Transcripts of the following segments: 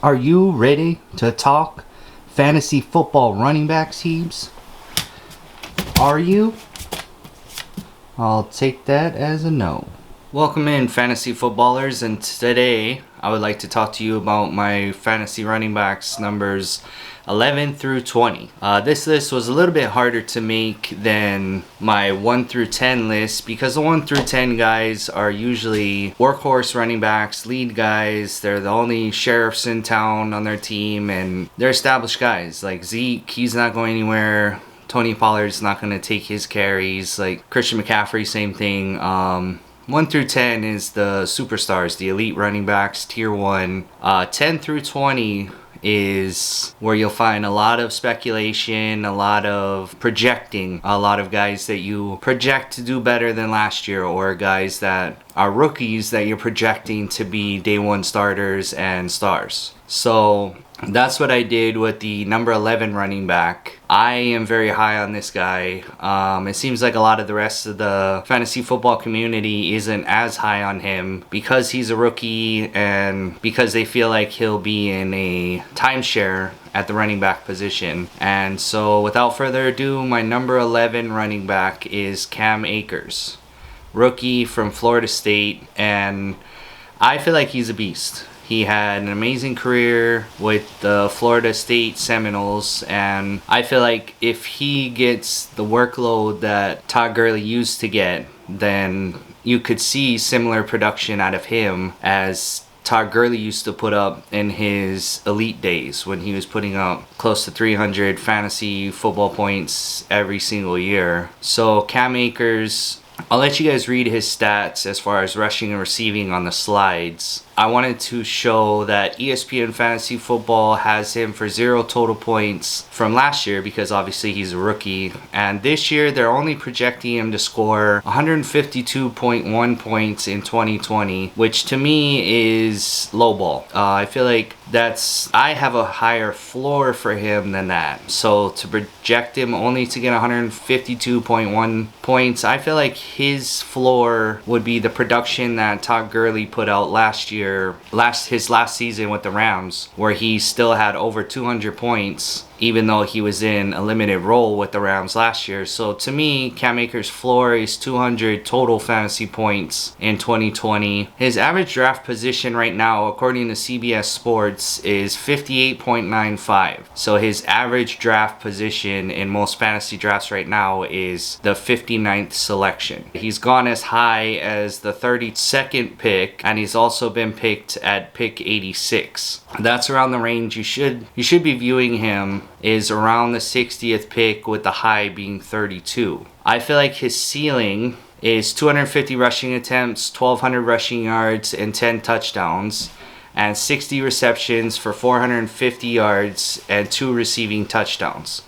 Are you ready to talk fantasy football running backs, Heebs? Are you? I'll take that as a no. Welcome in, fantasy footballers, and today I would like to talk to you about my fantasy running backs numbers 11 through 20. This list was a little bit harder to make than my 1 through 10 list because the 1 through 10 guys are usually workhorse running backs, lead guys. They're the only sheriffs in town on their team, and they're established guys. Like Zeke, he's not going anywhere. Tony Pollard's not going to take his carries. Like Christian McCaffrey, same thing. 1 through 10 is the superstars, the elite running backs, tier 1. 10 through 20 is where you'll find a lot of speculation, a lot of projecting, a lot of guys that you project to do better than last year, or guys that are rookies that you're projecting to be day 1 starters and stars. So that's what I did with the number 11 running back. I am very high on this guy. It seems like a lot of the rest of the fantasy football community isn't as high on him because he's a rookie and because they feel like he'll be in a timeshare at the running back position. And so without further ado, my number 11 running back is Cam Akers, rookie from Florida State, and I feel like he's a beast. He had an amazing career with the Florida State Seminoles, and I feel like if he gets the workload that Todd Gurley used to get, then you could see similar production out of him as Todd Gurley used to put up in his elite days when he was putting up close to 300 fantasy football points every single year. So Cam Akers, I'll let you guys read his stats as far as rushing and receiving on the slides. I wanted to show that ESPN Fantasy Football has him for 0 total points from last year because obviously he's a rookie. And this year they're only projecting him to score 152.1 points in 2020, which to me is lowball. I feel like I have a higher floor for him than that. So to project him only to get 152.1 points, I feel like his floor would be the production that Todd Gurley put out last year. His last season with the Rams, where he still had over 200 points even though he was in a limited role with the Rams last year. So to me, Cam Akers' floor is 200 total fantasy points in 2020. His average draft position right now, according to CBS Sports, is 58.95. So his average draft position in most fantasy drafts right now is the 59th selection. He's gone as high as the 32nd pick, and he's also been picked at pick 86. That's around the range you should be viewing him, is around the 60th pick, with the high being 32. I feel like his ceiling is 250 rushing attempts, 1,200 rushing yards, and 10 touchdowns, and 60 receptions for 450 yards and 2 receiving touchdowns.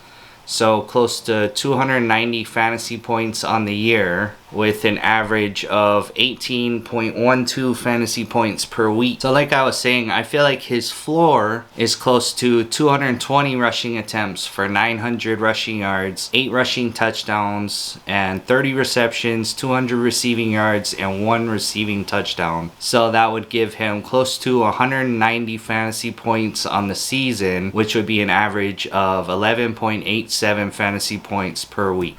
So close to 290 fantasy points on the year, with an average of 18.12 fantasy points per week. So like I was saying, I feel like his floor is close to 220 rushing attempts for 900 rushing yards, 8 rushing touchdowns, and 30 receptions, 200 receiving yards, and 1 receiving touchdown. So that would give him close to 190 fantasy points on the season, which would be an average of 11.87 fantasy points per week.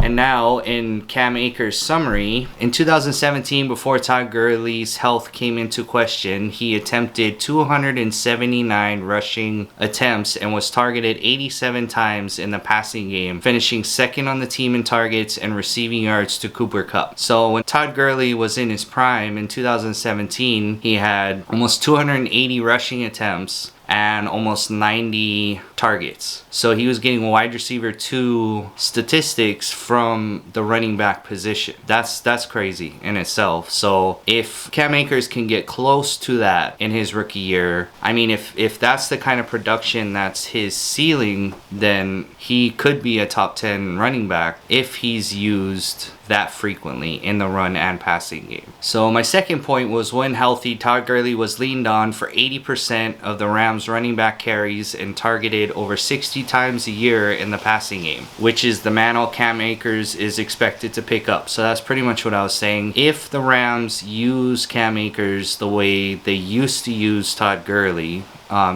And now, in Cam Akers' summary, in 2017, before Todd Gurley's health came into question, he attempted 279 rushing attempts and was targeted 87 times in the passing game, finishing second on the team in targets and receiving yards to Cooper Kupp. So when Todd Gurley was in his prime in 2017, he had almost 280 rushing attempts and almost 90 targets. So he was getting wide receiver 2 statistics from the running back position. That's crazy in itself. So if Cam Akers can get close to that in his rookie year, I mean, if that's the kind of production that's his ceiling, then he could be a top 10 running back if he's used that frequently in the run and passing game. So my second point was, when healthy, Todd Gurley was leaned on for 80% of the Rams Rams running back carries and targeted over 60 times a year in the passing game, which is the mantle Cam Akers is expected to pick up. So that's pretty much what I was saying. If the Rams use Cam Akers the way they used to use Todd Gurley,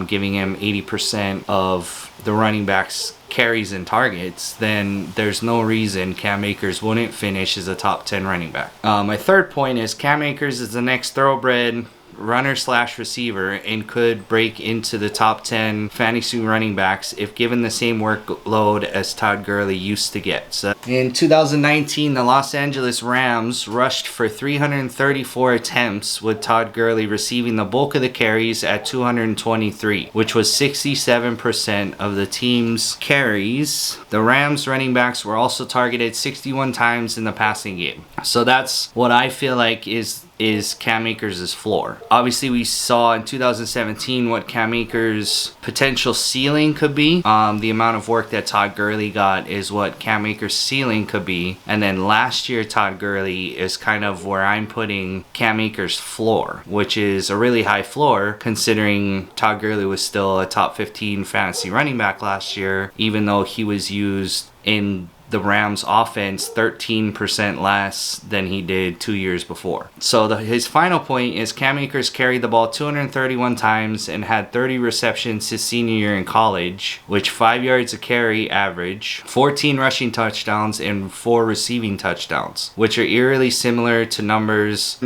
giving him 80% of the running backs carries and targets, then there's no reason Cam Akers wouldn't finish as a top 10 running back. My third point is Cam Akers is the next thoroughbred runner slash receiver and could break into the top 10 fantasy running backs if given the same workload as Todd Gurley used to get. So in 2019, the Los Angeles Rams rushed for 334 attempts with Todd Gurley receiving the bulk of the carries at 223, which was 67% of the team's carries. The Rams running backs were also targeted 61 times in the passing game. So that's what I feel like is Cam Akers' floor. Obviously, we saw in 2017 what Cam Akers' potential ceiling could be. The amount of work that Todd Gurley got is what Cam Akers' ceiling could be. And then last year, Todd Gurley is kind of where I'm putting Cam Akers' floor, which is a really high floor considering Todd Gurley was still a top 15 fantasy running back last year, even though he was used in the Rams offense 13% less than he did 2 years before. So his final point is Cam Akers carried the ball 231 times and had 30 receptions his senior year in college, which 5 yards a carry average, 14 rushing touchdowns, and 4 receiving touchdowns, which are eerily similar to numbers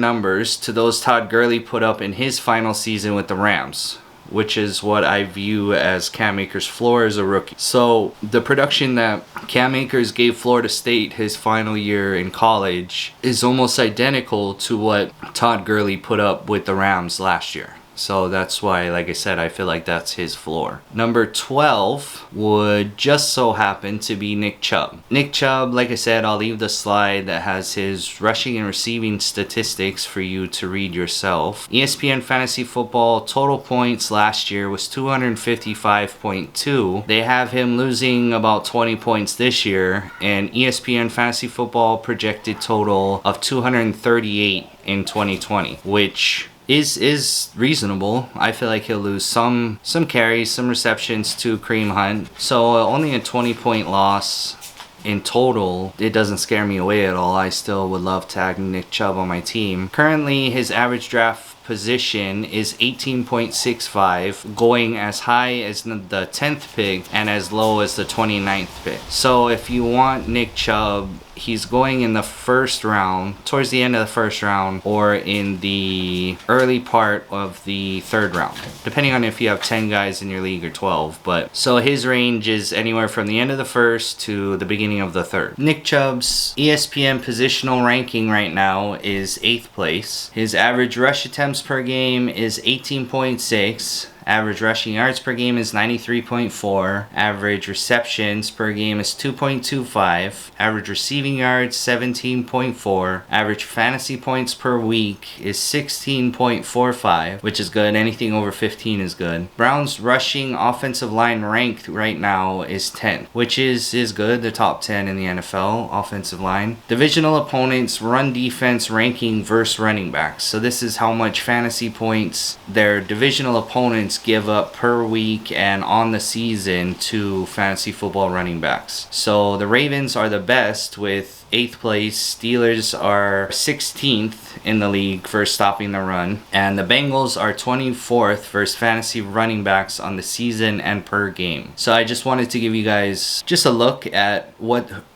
to those Todd Gurley put up in his final season with the Rams, which is what I view as Cam Akers' floor as a rookie. So the production that Cam Akers gave Florida State his final year in college is almost identical to what Todd Gurley put up with the Rams last year. So that's why, like I said, I feel like that's his floor. Number 12 would just so happen to be Nick Chubb. Nick Chubb, like I said, I'll leave the slide that has his rushing and receiving statistics for you to read yourself. ESPN Fantasy Football total points last year was 255.2. They have him losing about 20 points this year, and ESPN Fantasy Football projected total of 238 in 2020, which is reasonable. I feel like he'll lose some carries, some receptions to Kareem Hunt. So only a 20-point loss in total, it doesn't scare me away at all. I still would love to have Nick Chubb on my team. Currently, his average draft position is 18.65, going as high as the 10th pick and as low as the 29th pick. So if you want Nick Chubb, he's going in the first round, towards the end of the first round, or in the early part of the third round, depending on if you have 10 guys in your league or 12. But so his range is anywhere from the end of the first to the beginning of the third. Nick Chubb's ESPN positional ranking right now is 8th place. His average rush attempts per game is 18.6. Average rushing yards per game is 93.4. Average receptions per game is 2.25. Average receiving yards 17.4. Average fantasy points per week is 16.45, which is good. Anything over 15 is good. Browns rushing offensive line ranked right now is 10, which is good. The top 10 in the NFL offensive line. Divisional opponents run defense ranking versus running backs. So this is how much fantasy points their divisional opponents give up per week and on the season to fantasy football running backs. So the Ravens are the best with 8th place. Steelers are 16th in the league for stopping the run, and the Bengals are 24th versus fantasy running backs on the season and per game. So I just wanted to give you guys just a look at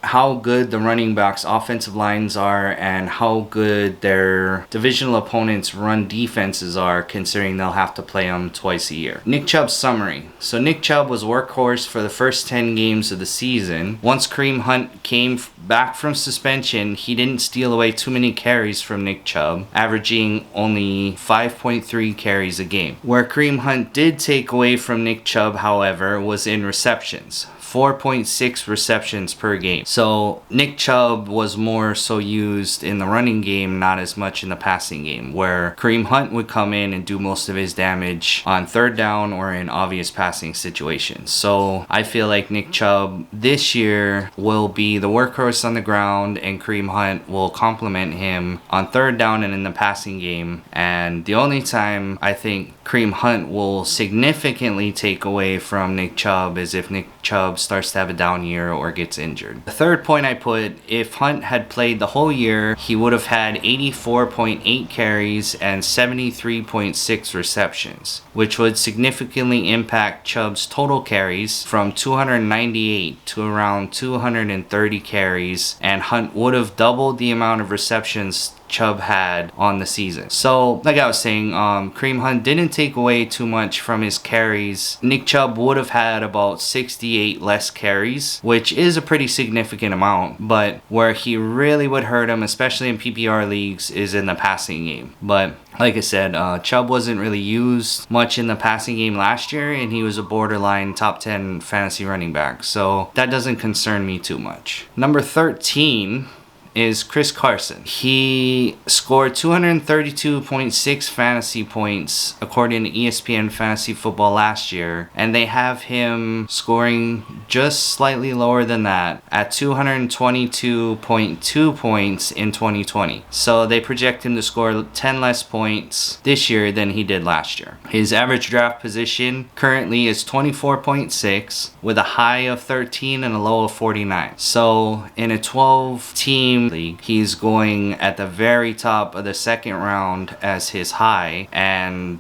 how good the running backs offensive lines are and how good their divisional opponents run defenses are, considering they'll have to play them twice a year. Nick Chubb's summary. So Nick Chubb was workhorse for the first 10 games of the season. Once Kareem Hunt came back from suspension, he didn't steal away too many carries from Nick Chubb, averaging only 5.3 carries a game. Where Kareem Hunt did take away from Nick Chubb, however, was in receptions. 4.6 receptions per game. So Nick Chubb was more so used in the running game, not as much in the passing game, where Kareem Hunt would come in and do most of his damage on third down or in obvious passing situations. So I feel like Nick Chubb this year will be the workhorse on the ground, and Kareem Hunt will complement him on third down and in the passing game. And the only time I think Kareem Hunt will significantly take away from Nick Chubb is if Nick Chubb starts to have a down year or gets injured. The third point I put, if Hunt had played the whole year, he would have had 84.8 carries and 73.6 receptions, which would significantly impact Chubb's total carries from 298 to around 230 carries, and Hunt would have doubled the amount of receptions Chubb had on the season. So like I was saying, Kareem Hunt didn't take away too much from his carries. Nick Chubb would have had about 68 less carries, which is a pretty significant amount, but where he really would hurt him, especially in PPR leagues, is in the passing game. But like I said, Chubb wasn't really used much in the passing game last year, and he was a borderline top 10 fantasy running back, so that doesn't concern me too much. Number 13 is Chris Carson. He scored 232.6 fantasy points according to ESPN Fantasy Football last year, and they have him scoring just slightly lower than that at 222.2 points in 2020. So they project him to score 10 less points this year than he did last year. His average draft position currently is 24.6 with a high of 13 and a low of 49. So in a 12-team league, he's going at the very top of the second round as his high, and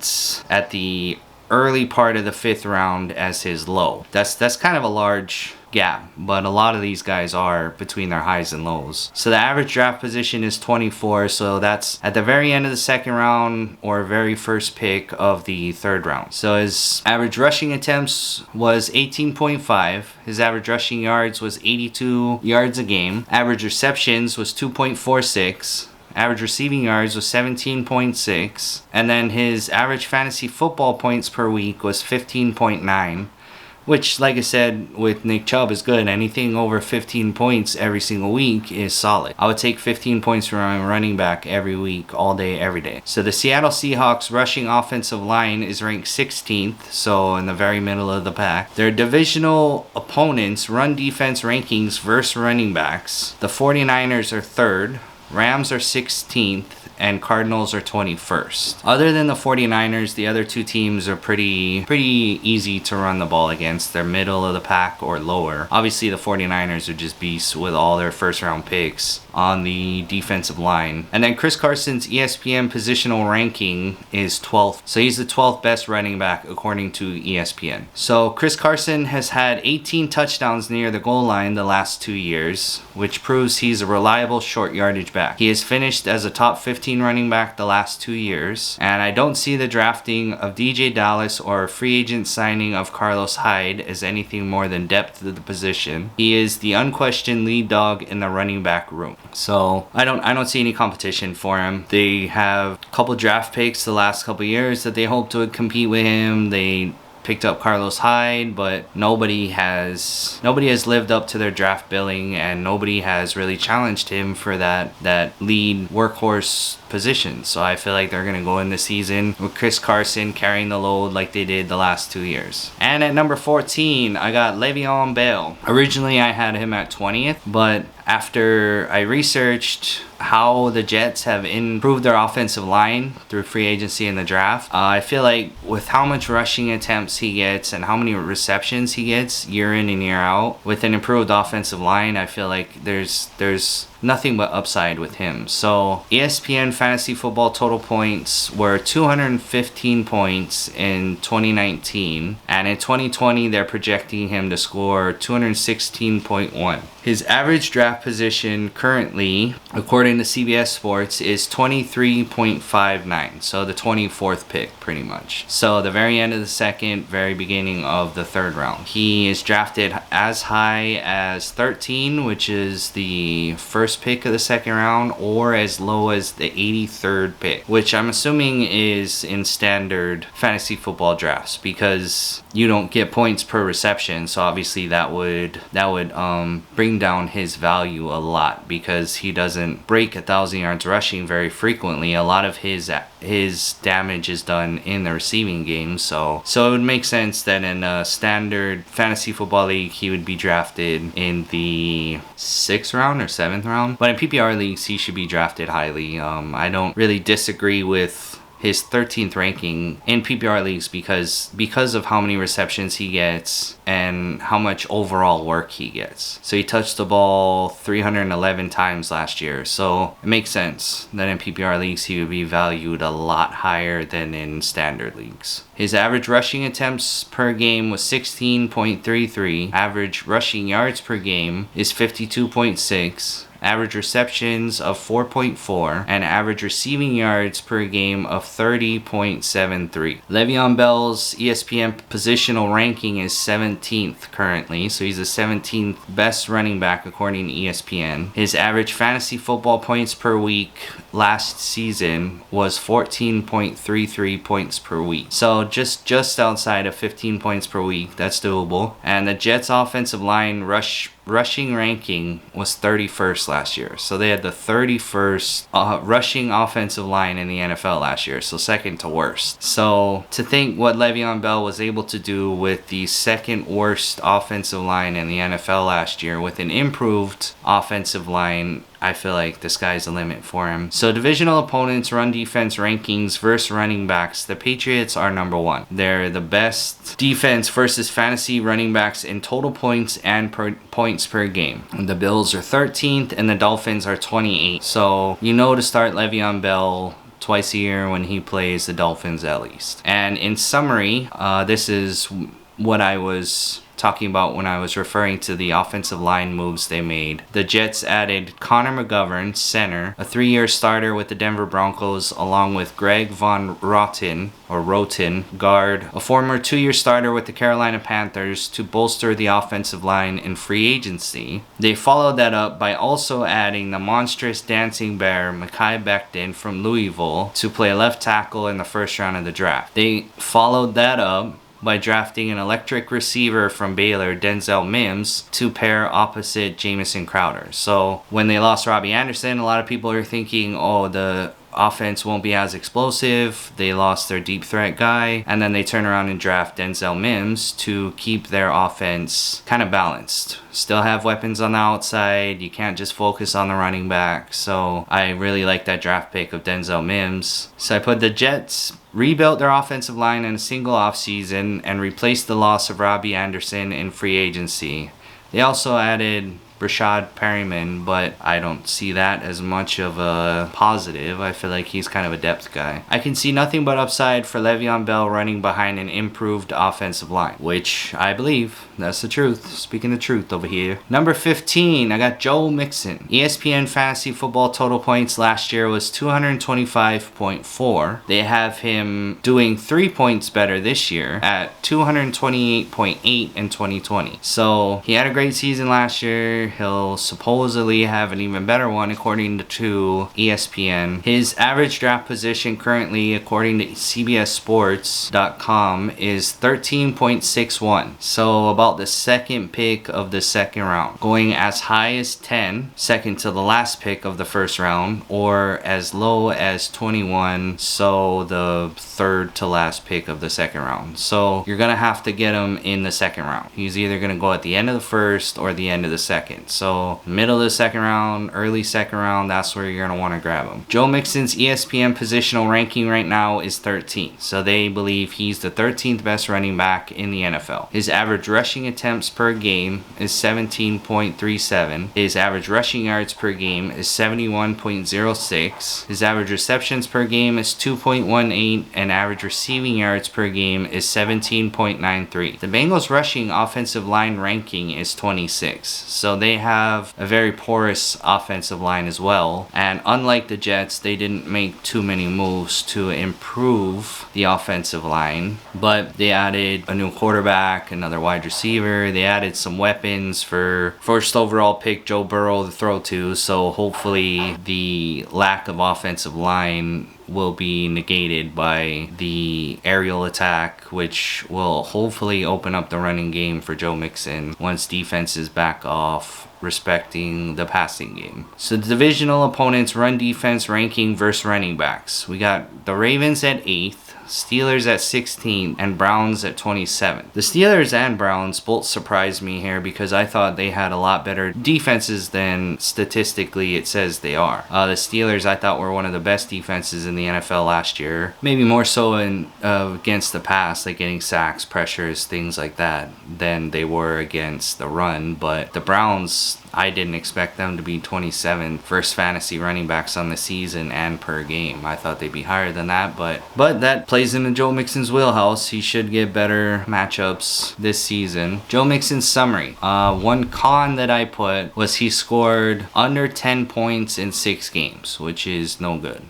at the early part of the fifth round as his low. That's kind of a large gap, but a lot of these guys are between their highs and lows. So the average draft position is 24, so that's at the very end of the second round or very first pick of the third round. So his average rushing attempts was 18.5. His average rushing yards was 82 yards a game. Average receptions was 2.46. Average receiving yards was 17.6. And then his average fantasy football points per week was 15.9. Which, like I said, with Nick Chubb is good. Anything over 15 points every single week is solid. I would take 15 points from a running back every week, all day, every day. So the Seattle Seahawks rushing offensive line is ranked 16th, so in the very middle of the pack. Their divisional opponents' run defense rankings versus running backs. The 49ers are 3rd, Rams are 16th, and Cardinals are 21st. Other than the 49ers, the other two teams are pretty easy to run the ball against. They're middle of the pack or lower. Obviously, the 49ers are just beasts with all their first round picks on the defensive line. And then Chris Carson's ESPN positional ranking is 12th. So he's the 12th best running back according to ESPN. So Chris Carson has had 18 touchdowns near the goal line the last 2 years, which proves he's a reliable short yardage back. He has finished as a top 15 running back the last 2 years, and I don't see the drafting of DJ Dallas or free agent signing of Carlos Hyde as anything more than depth to the position. He is the unquestioned lead dog in the running back room. So I don't see any competition for him. They have a couple draft picks the last couple years that they hope to compete with him. They picked up Carlos Hyde, but nobody has lived up to their draft billing, and nobody has really challenged him for that lead workhorse position. So I feel like they're going to go in the season with Chris Carson carrying the load like they did the last 2 years. And at number 14, I got Le'Veon Bell. Originally, I had him at 20th, but after I researched how the Jets have improved their offensive line through free agency and the draft, I feel like with how much rushing attempts he gets and how many receptions he gets year in and year out, with an improved offensive line, I feel like there's nothing but upside with him. So ESPN Fantasy Football total points were 215 points in 2019, and in 2020 they're projecting him to score 216.1. His average draft position currently, according to CBS Sports, is 23.59, so the 24th pick pretty much. So the very end of the second, very beginning of the third round. He is drafted as high as 13, which is the first first pick of the second round or as low as the 83rd pick, which I'm assuming is in standard fantasy football drafts because you don't get points per reception. So obviously that would bring down his value a lot because he doesn't break 1,000 yards rushing very frequently. A lot of his damage is done in the receiving game, so it would make sense that in a standard fantasy football league he would be drafted in the 6th round or 7th round, but in PPR leagues he should be drafted highly. I don't really disagree with his 13th ranking in PPR leagues because of how many receptions he gets and how much overall work he gets. So he touched the ball 311 times last year, so it makes sense that in PPR leagues he would be valued a lot higher than in standard leagues. His average rushing attempts per game was 16.33. Average rushing yards per game is 52.6. Average receptions of 4.4, and average receiving yards per game of 30.73. Le'Veon Bell's ESPN positional ranking is 17th currently, so he's the 17th best running back according to ESPN. His average fantasy football points per week last season was 14.33 points per week. So just outside of 15 points per week. That's doable. And the Jets offensive line rushing ranking was 31st last year. So they had the 31st rushing offensive line in the NFL last year. So second to worst. So to think what Le'Veon Bell was able to do with the second worst offensive line in the NFL last year with an improved offensive line, I feel like the sky's the limit for him. So divisional opponents run defense rankings versus running backs. The Patriots are number 1. They're the best defense versus fantasy running backs in total points and points per game. The Bills are 13th and the Dolphins are 28th. So you know to start Le'Veon Bell twice a year when he plays the Dolphins at least. And in summary, this is what I was talking about when I was referring to the offensive line moves they made. The Jets added Connor McGovern, center, a 3-year starter with the Denver Broncos, along with Greg Von Roten, guard, a former 2-year starter with the Carolina Panthers, to bolster the offensive line in free agency. They followed that up by also adding the monstrous dancing bear Mekhi Becton from Louisville to play left tackle in the first round of the draft. They followed that up by drafting an electric receiver from Baylor, Denzel Mims, to pair opposite Jamison Crowder. So when they lost Robbie Anderson, a lot of people are thinking, oh, the offense won't be as explosive. They lost their deep threat guy, and then they turn around and draft Denzel Mims to keep their offense kind of balanced. Still have weapons on the outside. You can't just focus on the running back. So I really like that draft pick of Denzel Mims. So I put the Jets rebuilt their offensive line in a single offseason and replaced the loss of Robbie Anderson in free agency. They also added Rashad Perryman, but I don't see that as much of a positive. I feel like he's kind of a depth guy. I can see nothing but upside for Le'Veon Bell running behind an improved offensive line, which I believe. That's the truth. Speaking the truth over here. Number 15, I got Joe Mixon. ESPN Fantasy Football total points last year was 225.4. They have him doing 3 points better this year at 228.8 in 2020. So he had a great season last year. He'll supposedly have an even better one according to ESPN. His average draft position currently, according to CBSSports.com, is 13.61. So about the second pick of the second round. Going as high as 10, second to the last pick of the first round, or as low as 21, so the third to last pick of the second round. So you're going to have to get him in the second round. He's either going to go at the end of the first or the end of the second. So middle of the second round, early second round, that's where you're going to want to grab him. Joe Mixon's ESPN positional ranking right now is 13th. So they believe he's the 13th best running back in the NFL. His average rushing attempts per game is 17.37. His average rushing yards per game is 71.06. His average receptions per game is 2.18, and average receiving yards per game is 17.93. The Bengals rushing offensive line ranking is 26. So they they have a very porous offensive line as well. And unlike the Jets, they didn't make too many moves to improve the offensive line, but they added a new quarterback, another wide receiver. They added some weapons for first overall pick Joe Burrow to throw to. So hopefully the lack of offensive line will be negated by the aerial attack, which will hopefully open up the running game for Joe Mixon once defenses back off respecting the passing game. So the divisional opponents run defense ranking versus running backs. We got the Ravens at 8th, Steelers at 16th, and Browns at 27th. The Steelers and Browns both surprised me here because I thought they had a lot better defenses than statistically it says they are. The Steelers I thought were one of the best defenses in the NFL last year. Maybe more so in against the pass, like getting sacks, pressures, things like that, than they were against the run. But the Browns, I didn't expect them to be 27 first fantasy running backs on the season and per game. I thought they'd be higher than that, but that plays into Joe Mixon's wheelhouse. He should get better matchups this season. Joe Mixon's summary. One con that I put was he scored under 10 points in 6 games, which is no good.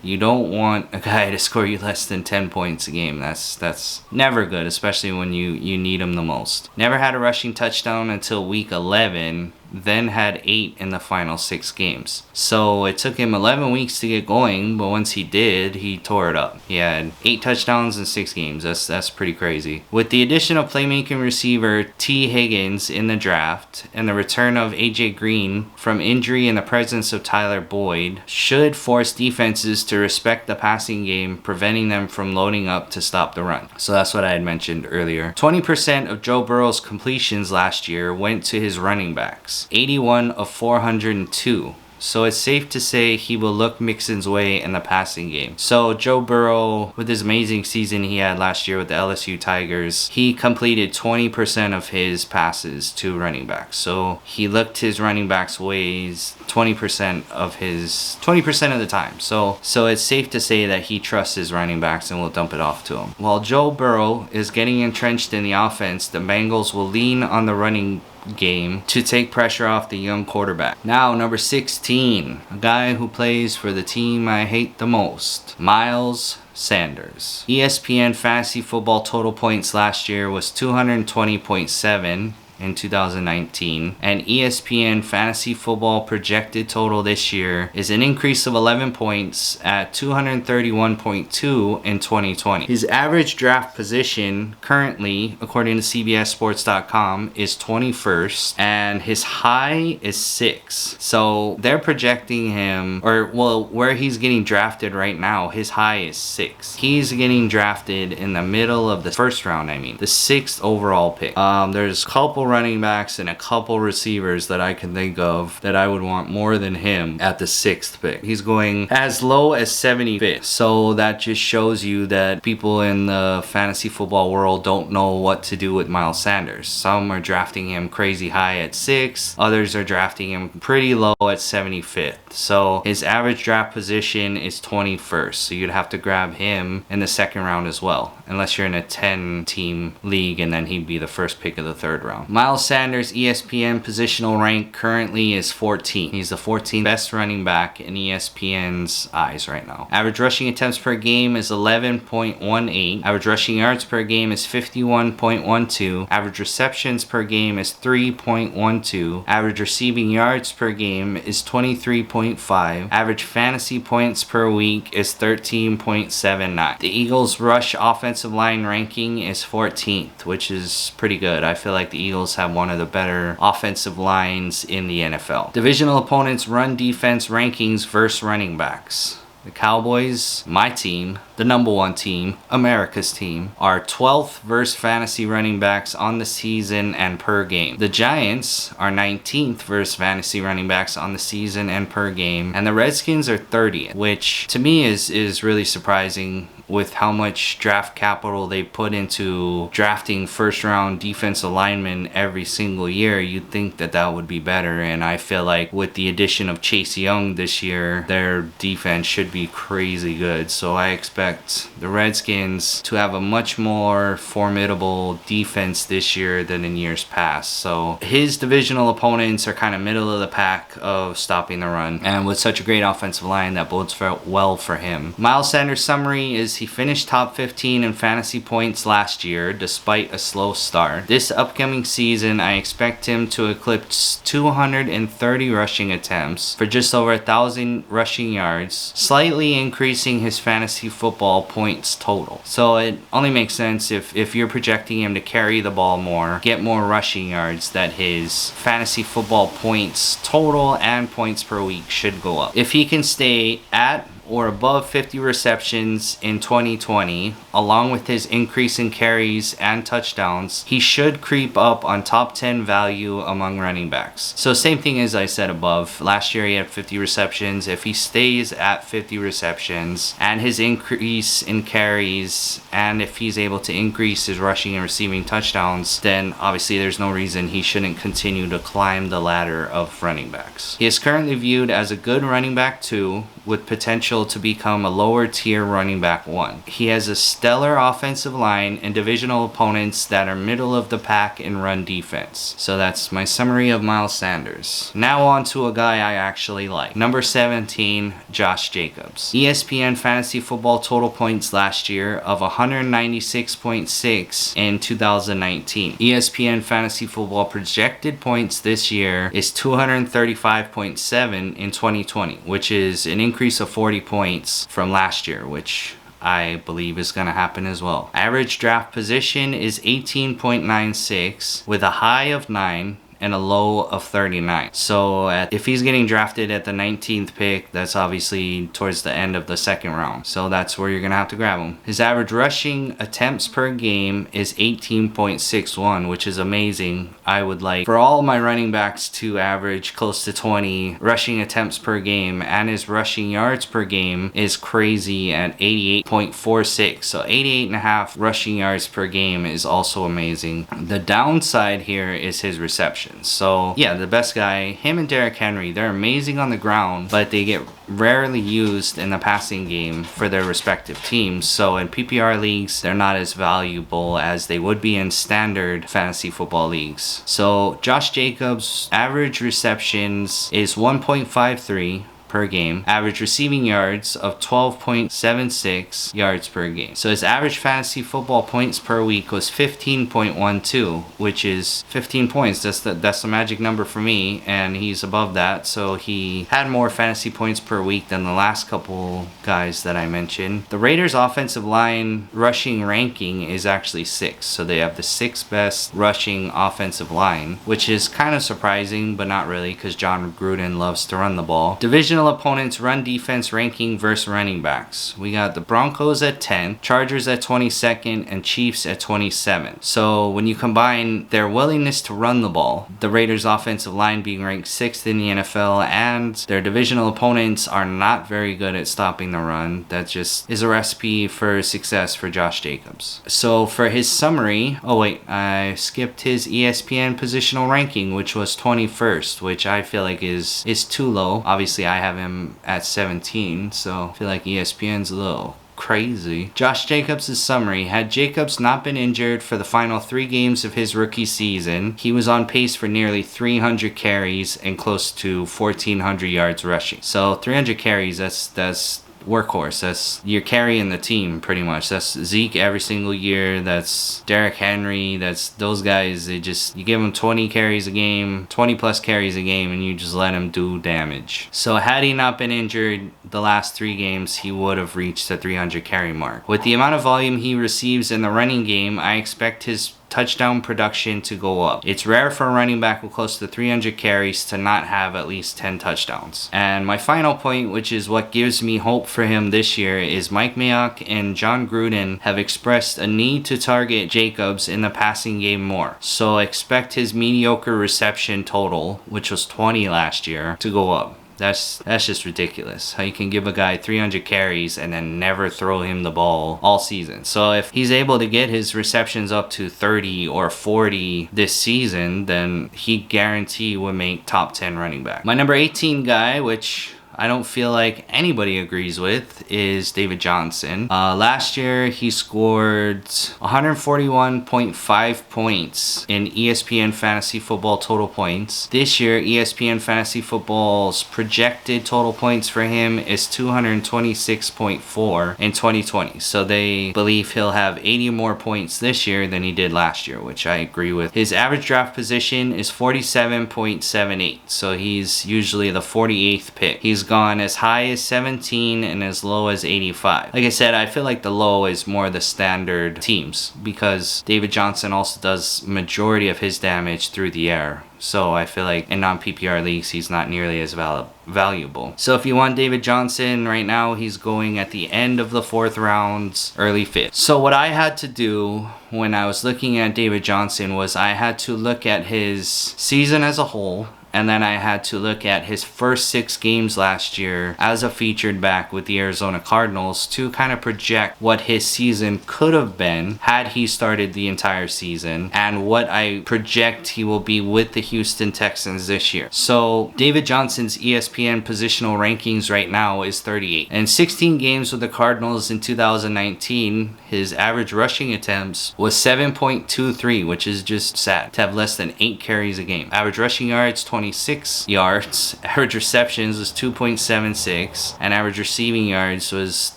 You don't want a guy to score you less than 10 points a game. That's never good, especially when you need him the most. Never had a rushing touchdown until week 11, then had 8 in the final 6 games. So it took him 11 weeks to get going, but once he did, he tore it up. He had 8 touchdowns in 6 games. That's pretty crazy. With the addition of playmaking receiver T. Higgins in the draft and the return of AJ Green from injury and the presence of Tyler Boyd, should force defenses to respect the passing game, preventing them from loading up to stop the run. So that's what I had mentioned earlier. 20% of Joe Burrow's completions last year went to his running backs. 81 of 402. So it's safe to say he will look Mixon's way in the passing game. So Joe Burrow, with his amazing season he had last year with the LSU Tigers, he completed 20% of his passes to running backs. So he looked his running backs' ways 20% of the time. So it's safe to say that he trusts his running backs and will dump it off to him. While Joe Burrow is getting entrenched in the offense, the Bengals will lean on the running game to take pressure off the young quarterback. Now, number 16, a guy who plays for the team I hate the most, Miles Sanders. ESPN Fantasy Football total points last year was 220.7 in 2019, and ESPN Fantasy Football projected total this year is an increase of 11 points at 231.2 in 2020. His average draft position currently, according to CBSSports.com, is 21st, and his high is 6. So they're projecting him, where he's getting drafted right now, his high is 6. He's getting drafted in the middle of the first round, the 6th overall pick. There's a couple running backs and a couple receivers that I can think of that I would want more than him at the 6th pick. He's going as low as 75th. So that just shows you that people in the fantasy football world don't know what to do with Miles Sanders. Some are drafting him crazy high at 6. Others are drafting him pretty low at 75th. So his average draft position is 21st. So you'd have to grab him in the 2nd round as well, unless you're in a 10-team league, and then he'd be the first pick of the 3rd round. Miles Sanders' ESPN positional rank currently is 14. He's the 14th best running back in ESPN's eyes right now. Average rushing attempts per game is 11.18. Average rushing yards per game is 51.12. Average receptions per game is 3.12. Average receiving yards per game is 23.5. Average fantasy points per week is 13.79. The Eagles' rush offensive line ranking is 14th, which is pretty good. I feel like the Eagles have one of the better offensive lines in the NFL. Divisional opponents run defense rankings versus running backs. The Cowboys, my team, the number 1 team, America's team, are 12th versus fantasy running backs on the season and per game. The Giants are 19th versus fantasy running backs on the season and per game. And the Redskins are 30th, which to me is really surprising with how much draft capital they put into drafting first-round defensive linemen every single year. You'd think that would be better, and I feel like with the addition of Chase Young this year, their defense should should be crazy good. So I expect the Redskins to have a much more formidable defense this year than in years past. So his divisional opponents are kind of middle of the pack of stopping the run, and with such a great offensive line, that bodes well for him. Miles Sanders' summary is he finished top 15 in fantasy points last year despite a slow start. This upcoming season, I expect him to eclipse 230 rushing attempts for just over 1,000 rushing yards, slightly increasing his fantasy football points total. So it only makes sense if you're projecting him to carry the ball more, get more rushing yards, that his fantasy football points total and points per week should go up. If he can stay at or above 50 receptions in 2020, along with his increase in carries and touchdowns, he should creep up on top 10 value among running backs. So same thing as I said above. Last year he had 50 receptions. If he stays at 50 receptions and his increase in carries, and if he's able to increase his rushing and receiving touchdowns, then obviously there's no reason he shouldn't continue to climb the ladder of running backs. He is currently viewed as a good running back 2 with potential to become a lower tier running back 1. He has a stellar offensive line and divisional opponents that are middle of the pack in run defense. So that's my summary of Miles Sanders. Now on to a guy I actually like. Number 17, Josh Jacobs. ESPN Fantasy Football total points last year of 196.6 in 2019. ESPN Fantasy Football projected points this year is 235.7 in 2020, which is an increase of 40 points from last year, which I believe is going to happen as well. Average draft position is 18.96 with a high of 9 and a low of 39. So if he's getting drafted at the 19th pick, that's obviously towards the end of the second round. So that's where you're going to have to grab him. His average rushing attempts per game is 18.61, which is amazing. I would like for all my running backs to average close to 20 rushing attempts per game, and his rushing yards per game is crazy at 88.46. So 88.5 rushing yards per game is also amazing. The downside here is his reception. So yeah, the best guy, him and Derrick Henry, they're amazing on the ground, but they get rarely used in the passing game for their respective teams. So in PPR leagues, they're not as valuable as they would be in standard fantasy football leagues. So Josh Jacobs' average receptions is 1.53 per game, average receiving yards of 12.76 yards per game. So his average fantasy football points per week was 15.12, which is 15 points. That's the magic number for me, and he's above that. So he had more fantasy points per week than the last couple guys that I mentioned. The Raiders' offensive line rushing ranking is actually 6. So they have the 6th best rushing offensive line, which is kind of surprising, but not really, because John Gruden loves to run the ball. Divisional opponents run defense ranking versus running backs. We got the Broncos at 10, Chargers at 22nd, and Chiefs at 27. So when you combine their willingness to run the ball, the Raiders offensive line being ranked 6th in the NFL, and their divisional opponents are not very good at stopping the run, that just is a recipe for success for Josh Jacobs. So for his summary, I skipped his ESPN positional ranking, which was 21st, which I feel like is too low. Obviously I have him at 17, so I feel like ESPN's a little crazy. Josh Jacobs' summary: had Jacobs not been injured for the final 3 games of his rookie season, he was on pace for nearly 300 carries and close to 1,400 yards rushing. So 300 carries, that's workhorse. That's, you're carrying the team pretty much. That's Zeke every single year. That's Derrick Henry. That's those guys. You give them 20 carries a game, 20 plus carries a game, and you just let him do damage. So had he not been injured the last 3 games, he would have reached the 300 carry mark. With the amount of volume he receives in the running game, I expect his touchdown production to go up. It's rare for a running back with close to 300 carries to not have at least 10 touchdowns. And my final point, which is what gives me hope for him this year, is Mike Mayock and John Gruden have expressed a need to target Jacobs in the passing game more. So expect his mediocre reception total, which was 20 last year, to go up. That's just ridiculous. How you can give a guy 300 carries and then never throw him the ball all season. So if he's able to get his receptions up to 30 or 40 this season, then he guarantee will make top 10 running back. My number 18 guy, which I don't feel like anybody agrees with is David Johnson. Last year, he scored 141.5 points in ESPN Fantasy Football total points. This year, ESPN Fantasy Football's projected total points for him is 226.4 in 2020. So they believe he'll have 80 more points this year than he did last year, which I agree with. His average draft position is 47.78. So he's usually the 48th pick. He's gone as high as 17 and as low as 85. Like I said, I feel like the low is more the standard teams because David Johnson also does majority of his damage through the air. So I feel like in non-PPR leagues, he's not nearly as valuable. So if you want David Johnson right now, he's going at the end of the 4th round, early 5th. So what I had to do when I was looking at David Johnson was I had to look at his season as a whole. And then I had to look at his first 6 games last year as a featured back with the Arizona Cardinals to kind of project what his season could have been had he started the entire season and what I project he will be with the Houston Texans this year. So David Johnson's ESPN positional rankings right now is 38. In 16 games with the Cardinals in 2019, his average rushing attempts was 7.23, which is just sad to have less than 8 carries a game. Average rushing yards, 26 yards. Average receptions was 2.76 and average receiving yards was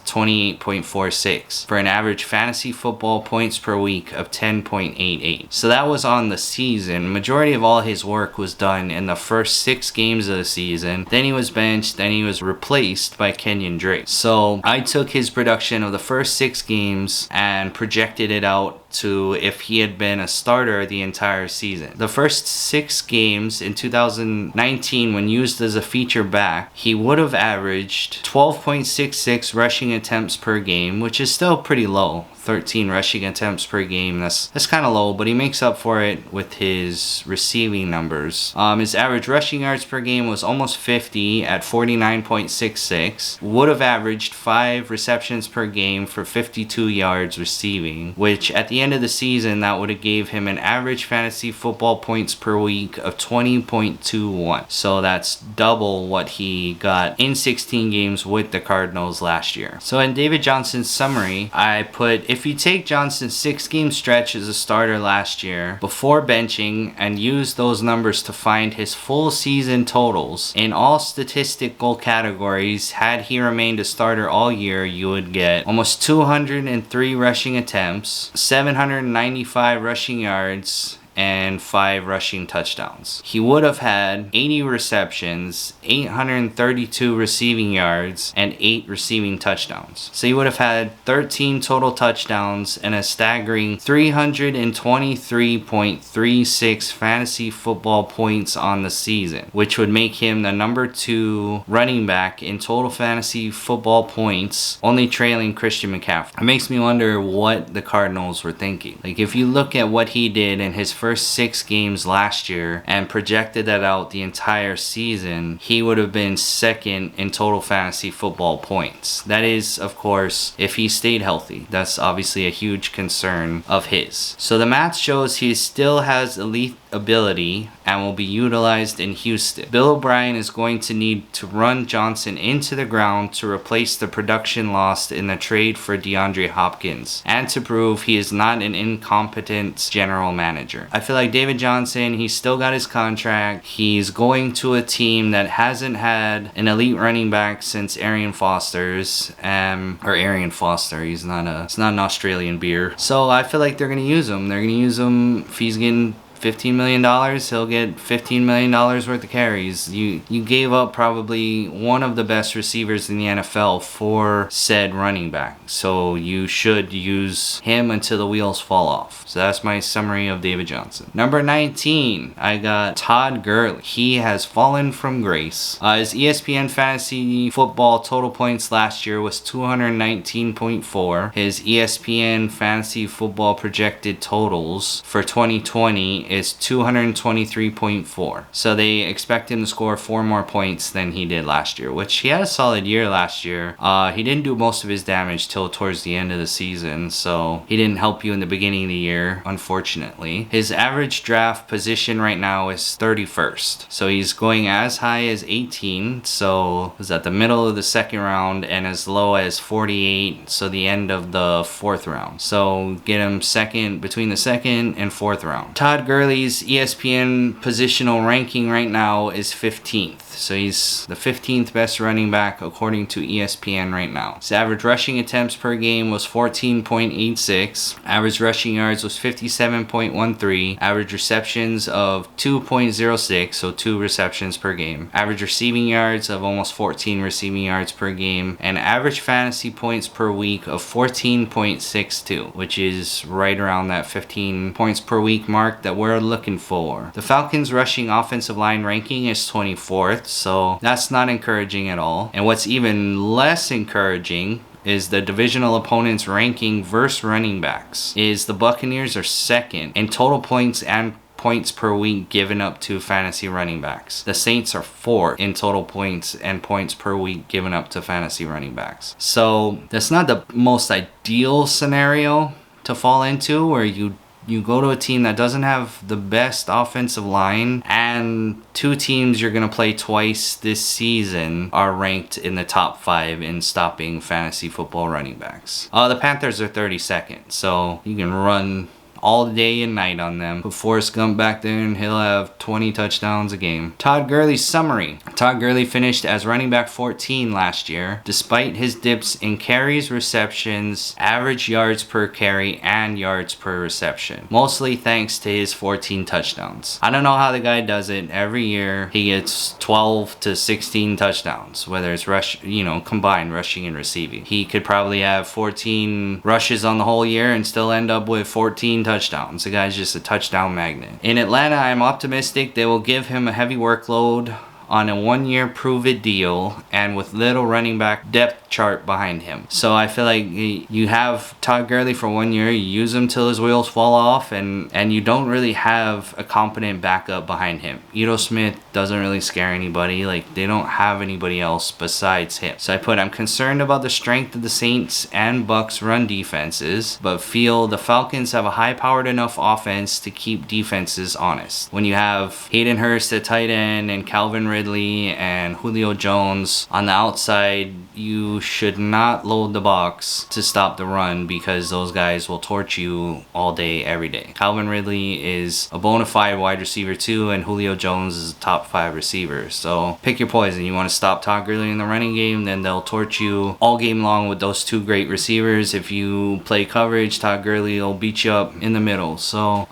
28.46 for an average fantasy football points per week of 10.88. So that was on the season. Majority of all his work was done in the first 6 games of the season. Then he was benched, then he was replaced by Kenyon Drake. So I took his production of the first 6 games and projected it out to if he had been a starter the entire season. The first 6 games in 2019, when used as a feature back, he would have averaged 12.66 rushing attempts per game, which is still pretty low. 13 rushing attempts per game. That's kind of low, but he makes up for it with his receiving numbers. His average rushing yards per game was almost 50 at 49.66. Would have averaged 5 receptions per game for 52 yards receiving, which at the end of the season, that would have gave him an average fantasy football points per week of 20.21. So that's double what he got in 16 games with the Cardinals last year. So in David Johnson's summary, I put, if you take Johnson's 6-game stretch as a starter last year before benching and use those numbers to find his full season totals in all statistical categories, had he remained a starter all year, you would get almost 203 rushing attempts, 795 rushing yards, and 5 rushing touchdowns. He would have had 80 receptions, 832 receiving yards, and 8 receiving touchdowns. So he would have had 13 total touchdowns and a staggering 323.36 fantasy football points on the season, which would make him the number 2 running back in total fantasy football points, only trailing Christian McCaffrey. It makes me wonder what the Cardinals were thinking. Like, if you look at what he did in his first 6 games last year and projected that out the entire season, he would have been 2nd in total fantasy football points. That is, of course, if he stayed healthy. That's obviously a huge concern of his. So the math shows he still has elite ability and will be utilized in Houston. Bill O'Brien is going to need to run Johnson into the ground to replace the production lost in the trade for DeAndre Hopkins and to prove he is not an incompetent general manager. I feel like David Johnson, he's still got his contract. He's going to a team that hasn't had an elite running back since Arian Foster's, or Arian Foster. It's not an Australian beer. So I feel like they're going to use him. They're going to use him if he's getting $15 million, he'll get $15 million worth of carries. You gave up probably one of the best receivers in the NFL for said running back. So you should use him until the wheels fall off. So that's my summary of David Johnson. Number 19, I got Todd Gurley. He has fallen from grace. His ESPN Fantasy Football total points last year was 219.4. His ESPN Fantasy Football projected totals for 2020 is 223.4. So they expect him to score 4 more points than he did last year, which he had a solid year last year. He didn't do most of his damage till towards the end of the season, so he didn't help you in the beginning of the year, unfortunately. His average draft position right now is 31st. So he's going as high as 18, so is at the middle of the second round, and as low as 48, so the end of the 4th round. So get him second, between the 2nd and 4th round. Todd Gurley's ESPN positional ranking right now is 15th. So he's the 15th best running back according to ESPN right now. His average rushing attempts per game was 14.86. Average rushing yards was 57.13. Average receptions of 2.06, so 2 receptions per game. Average receiving yards of almost 14 receiving yards per game. And average fantasy points per week of 14.62, which is right around that 15 points per week mark that we're looking for. The Falcons' rushing offensive line ranking is 24th. So that's not encouraging at all. And what's even less encouraging is the divisional opponent's ranking versus running backs. Is the Buccaneers are 2nd in total points and points per week given up to fantasy running backs. The Saints are 4th in total points and points per week given up to fantasy running backs. So that's not the most ideal scenario to fall into, where you go to a team that doesn't have the best offensive line, and 2 teams you're going to play twice this season are ranked in the top 5 in stopping fantasy football running backs. The Panthers are 32nd, so you can run all day and night on them. Put Forrest Gump back there and he'll have 20 touchdowns a game. Todd Gurley's summary. Todd Gurley finished as running back 14 last year, despite his dips in carries, receptions, average yards per carry, and yards per reception. Mostly thanks to his 14 touchdowns. I don't know how the guy does it. Every year he gets 12 to 16 touchdowns, whether it's combined rushing and receiving. He could probably have 14 rushes on the whole year and still end up with 14 touchdowns. The guy's just a touchdown magnet. In Atlanta, I'm optimistic they will give him a heavy workload on a 1-year prove-it deal and with little running back depth chart behind him. So I feel like you have Todd Gurley for 1 year, you use him till his wheels fall off, and you don't really have a competent backup behind him. Ito Smith doesn't really scare anybody. Like, they don't have anybody else besides him. So I'm concerned about the strength of the Saints and Bucks run defenses, but feel the Falcons have a high-powered enough offense to keep defenses honest. When you have Hayden Hurst at tight end and Calvin Ridley and Julio Jones on the outside, you should not load the box to stop the run, because those guys will torch you all day, every day. Calvin Ridley is a bona fide wide receiver too, and Julio Jones is a top 5 receiver. So pick your poison. You want to stop Todd Gurley in the running game, then they'll torch you all game long with those 2 great receivers. If you play coverage, Todd Gurley will beat you up in the middle. So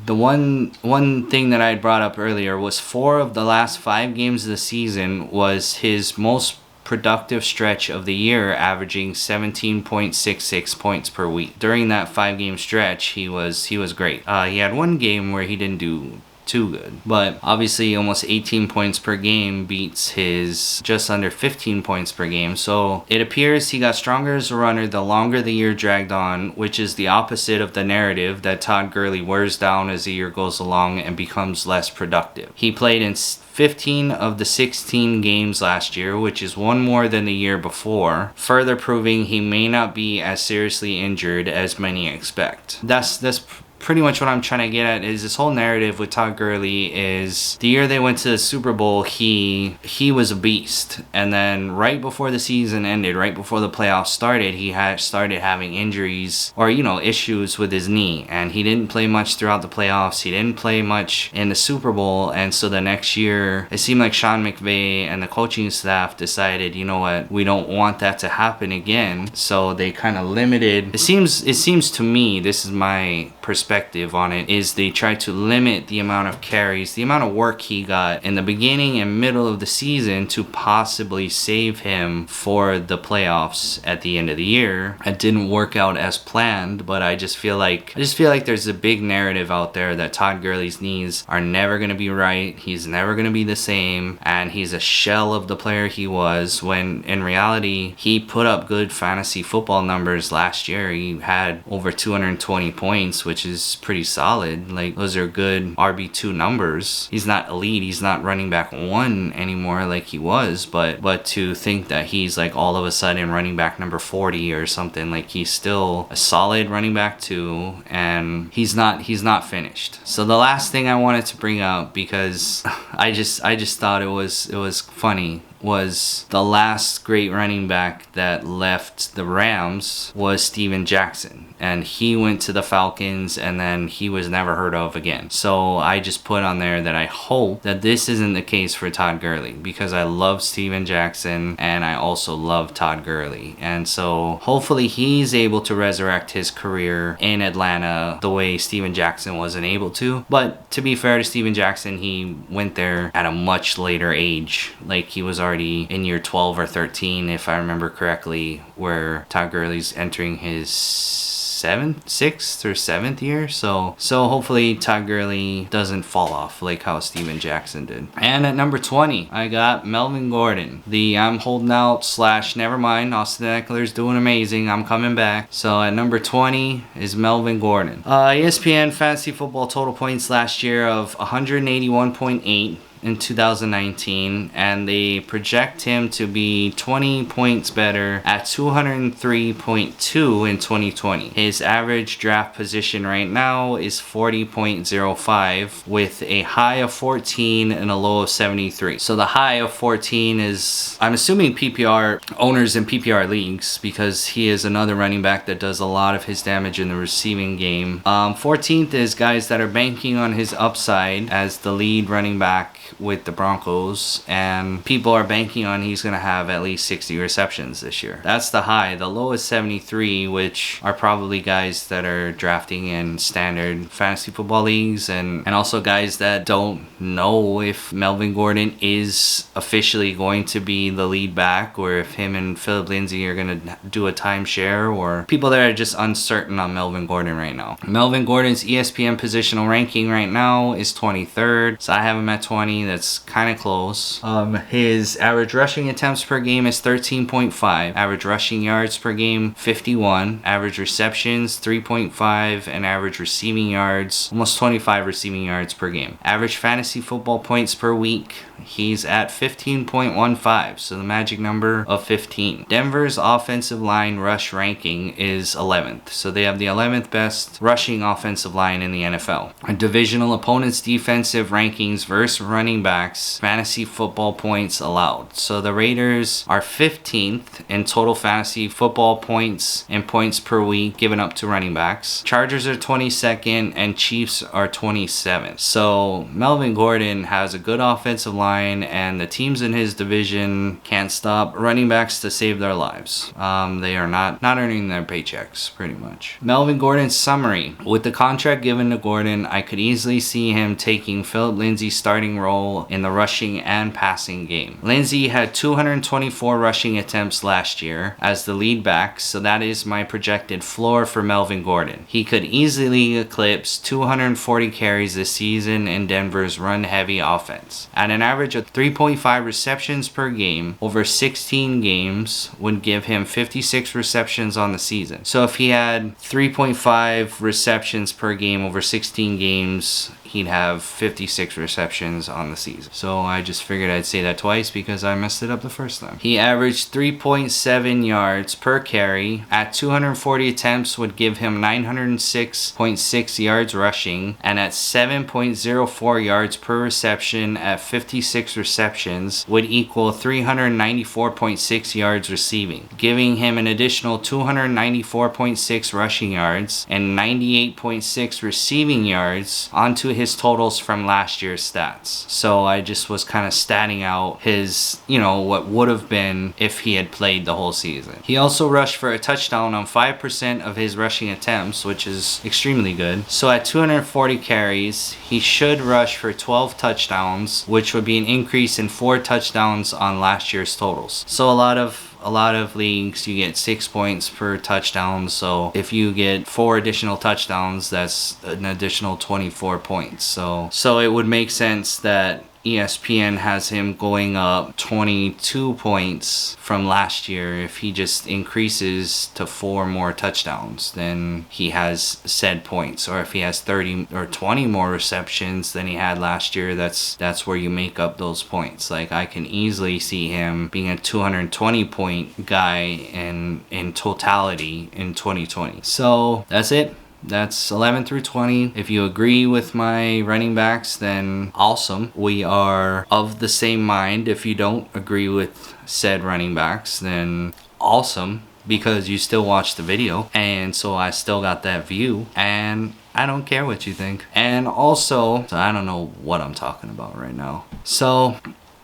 the one thing that I had brought up earlier was 4 of the last 5 games of the season was his most productive stretch of the year, averaging 17.66 points per week. During that 5-game stretch, he was great. He had 1 game where he didn't do too good, but obviously almost 18 points per game beats his just under 15 points per game. So it appears he got stronger as a runner the longer the year dragged on, which is the opposite of the narrative that Todd Gurley wears down as the year goes along and becomes less productive. He played in 15 of the 16 games last year, which is 1 more than the year before, further proving he may not be as seriously injured as many expect. That's pretty much what I'm trying to get at, is this whole narrative with Todd Gurley is the year they went to the Super Bowl, he was a beast, and then right before the season ended, right before the playoffs started, he had started having injuries or issues with his knee, and he didn't play much throughout the playoffs. He didn't play much in the Super Bowl, and so the next year it seemed like Sean McVay and the coaching staff decided, you know what, we don't want that to happen again, so they kind of limited. It seems to me, this is my perspective on it, is they tried to limit the amount of carries, the amount of work he got in the beginning and middle of the season to possibly save him for the playoffs at the end of the year. It didn't work out as planned, but I just feel like there's a big narrative out there that Todd Gurley's knees are never going to be right. He's never going to be the same, and he's a shell of the player he was, when in reality he put up good fantasy football numbers last year. He had over 220 points, which is is pretty solid. Like, those are good RB2 numbers. He's not elite. He's not running back 1 anymore like he was, but to think that he's like all of a sudden running back number 40 or something, like he's still a solid running back 2, and he's not finished. So the last thing I wanted to bring up, because I just thought it was funny, was the last great running back that left the Rams was Steven Jackson, and he went to the Falcons, and then he was never heard of again. So I just put on there that I hope that this isn't the case for Todd Gurley, because I love Steven Jackson and I also love Todd Gurley, and so hopefully he's able to resurrect his career in Atlanta the way Steven Jackson wasn't able to. But to be fair to Steven Jackson, he went there at a much later age. Like, he was already in year 12 or 13, if I remember correctly, where Todd Gurley's entering his 6th or 7th year. So hopefully Todd Gurley doesn't fall off like how Steven Jackson did. And at number 20, I got Melvin Gordon. I'm holding out / never mind, Austin Eckler's doing amazing, I'm coming back. So at number 20 is Melvin Gordon. ESPN Fantasy Football total points last year of 181.8 in 2019, and they project him to be 20 points better at 203.2 in 2020. His average draft position right now is 40.05 with a high of 14 and a low of 73. So the high of 14 is, I'm assuming, PPR owners in PPR leagues, because he is another running back that does a lot of his damage in the receiving game. 14th is guys that are banking on his upside as the lead running back with the Broncos, and people are banking on he's going to have at least 60 receptions this year. That's the high. The low is 73, which are probably guys that are drafting in standard fantasy football leagues, and also guys that don't know if Melvin Gordon is officially going to be the lead back, or if him and Philip Lindsay are going to do a timeshare, or people that are just uncertain on Melvin Gordon right now. Melvin Gordon's ESPN positional ranking right now is 23rd, so I have him at 20. That's kind of close. His average rushing attempts per game is 13.5. Average rushing yards per game, 51. Average receptions, 3.5. And average receiving yards, almost 25 receiving yards per game. Average fantasy football points per week, he's at 15.15. So the magic number of 15. Denver's offensive line rush ranking is 11th. So they have the 11th best rushing offensive line in the NFL. Divisional opponents' defensive rankings versus running backs fantasy football points allowed. So the Raiders are 15th in total fantasy football points and points per week given up to running backs. Chargers are 22nd and Chiefs are 27th. So Melvin Gordon has a good offensive line, and the teams in his division can't stop running backs to save their lives. They are not earning their paychecks, pretty much. Melvin Gordon's summary. With the contract given to Gordon, I could easily see him taking Philip Lindsay's starting role in the rushing and passing game. Lindsay had 224 rushing attempts last year as the lead back, so that is my projected floor for Melvin Gordon. He could easily eclipse 240 carries this season in Denver's run-heavy offense. At an average of 3.5 receptions per game over 16 games would give him 56 receptions on the season. So if he had 3.5 receptions per game over 16 games, he'd have 56 receptions on the season. So I just figured I'd say that twice because I messed it up the first time. He averaged 3.7 yards per carry. At 240 attempts would give him 906.6 yards rushing, and at 7.04 yards per reception at 56 receptions would equal 394.6 yards receiving, giving him an additional 294.6 rushing yards and 98.6 receiving yards onto his totals from last year's stats. So I just was kind of statting out his, what would have been if he had played the whole season. He also rushed for a touchdown on 5% of his rushing attempts, which is extremely good. So at 240 carries, he should rush for 12 touchdowns, which would be an increase in 4 touchdowns on last year's totals. So a lot of leagues, you get 6 points per touchdown. So if you get 4 additional touchdowns, that's an additional 24 points. So it would make sense that ESPN has him going up 22 points from last year. If he just increases to 4 more touchdowns, then he has said points. Or if he has 30 or 20 more receptions than he had last year, that's where you make up those points. Like, I can easily see him being a 220 point guy in totality in 2020. So that's it. That's 11 through 20. If you agree with my running backs, then awesome. We are of the same mind. If you don't agree with said running backs, then awesome, because you still watched the video, and so I still got that view, and I don't care what you think. And also, so I don't know what I'm talking about right now. So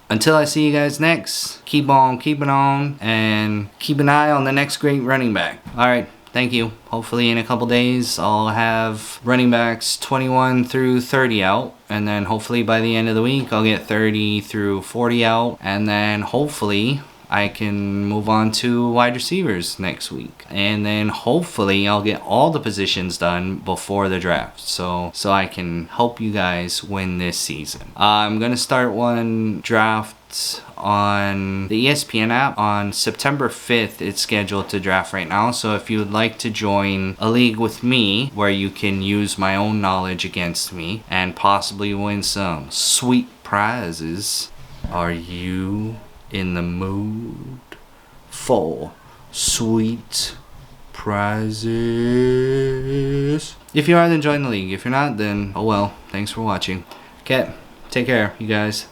until I see you guys next, keep on keeping on, and keep an eye on the next great running back. All right. Thank you. Hopefully in a couple days I'll have running backs 21 through 30 out, and then hopefully by the end of the week I'll get 30 through 40 out, and then hopefully I can move on to wide receivers next week, and then hopefully I'll get all the positions done before the draft, so I can help you guys win this season. I'm gonna start one draft on the ESPN app on September 5th. It's scheduled to draft right now, so if you would like to join a league with me where you can use my own knowledge against me and possibly win some sweet prizes, are you in the mood for sweet prizes? If you are, then join the league. If you're not, then oh well. Thanks for watching. Okay, take care, you guys.